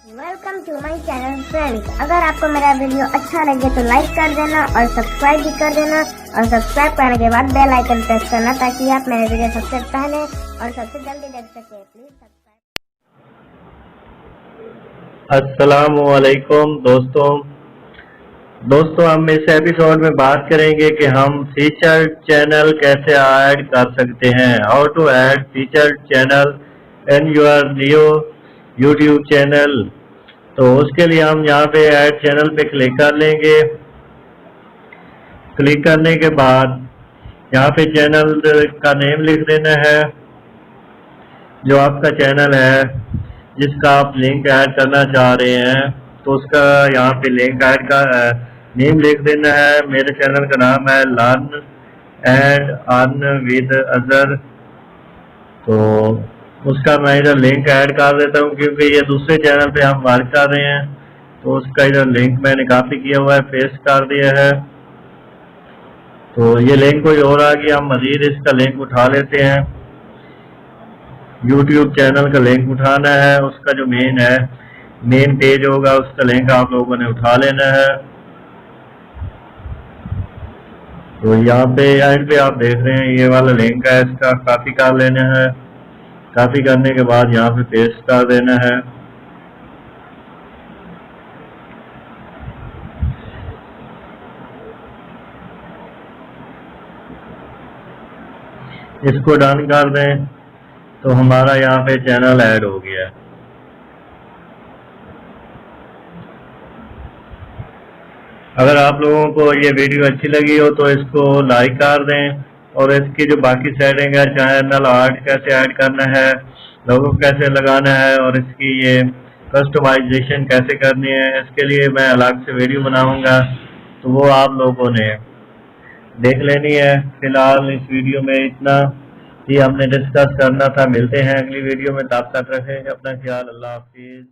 Welcome to my channel friends. अगर आपको मेरा वीडियो अच्छा लगे तो लाइक कर देना और सब्सक्राइब भी कर देना, और सब्सक्राइब करने के बाद बेल आइकन प्रेस करना ताकि आप मेरे वीडियो सबसे पहले और सबसे जल्दी देख सकें। Please subscribe. अस्सलामुअलैकुम दोस्तों हम इस एपिसोड में बात करेंगे कि हम फीचर चैनल कैसे ऐड कर सकते हैं। How to add feature channel in your new YouTube channel. तो उसके लिए हम यहाँ पे ऐड चैनल पे क्लिक कर लेंगे। क्लिक करने के बाद यहाँ पे चैनल का नेम लिख देना है, जो आपका चैनल है जिसका आप लिंक ऐड करना चाह रहे हैं, तो उसका यहाँ पे लिंक ऐड का नेम लिख देना है। मेरे चैनल का नाम है learn and earn with Azhar, तो उसका मैं इधर लिंक ऐड कर देता हूँ क्योंकि ये दूसरे चैनल पे हम वर्क कर रहे हैं। तो उसका इधर लिंक मैंने कॉपी किया हुआ है, पेस्ट कर दिया है। तो ये लिंक कोई और आ गया, हम मजीद इसका लिंक उठा लेते हैं। YouTube चैनल का लिंक उठाना है, उसका जो मेन पेज होगा उसका लिंक आप लोगों ने उठा लेना है। तो यहाँ पे एंड पे आप देख रहे हैं ये वाला लिंक है, इसका कॉपी कर लेना है। कॉपी करने के बाद यहाँ पे पेस्ट कर देना है। इसको डन कर दें तो हमारा यहाँ पे चैनल ऐड हो गया है। अगर आप लोगों को ये वीडियो अच्छी लगी हो तो इसको लाइक कर दें, और इसकी जो बाकी सेटिंग है, चैनल आर्ट कैसे ऐड करना है, लोगो कैसे लगाना है, और इसकी ये कस्टमाइजेशन कैसे करनी है, इसके लिए मैं अलग से वीडियो बनाऊंगा, तो वो आप लोगों ने देख लेनी है। फिलहाल इस वीडियो में इतना ही हमने डिस्कस करना था। मिलते हैं अगली वीडियो में, तब तक रखें अपना ख्याल। अल्लाह हाफिज।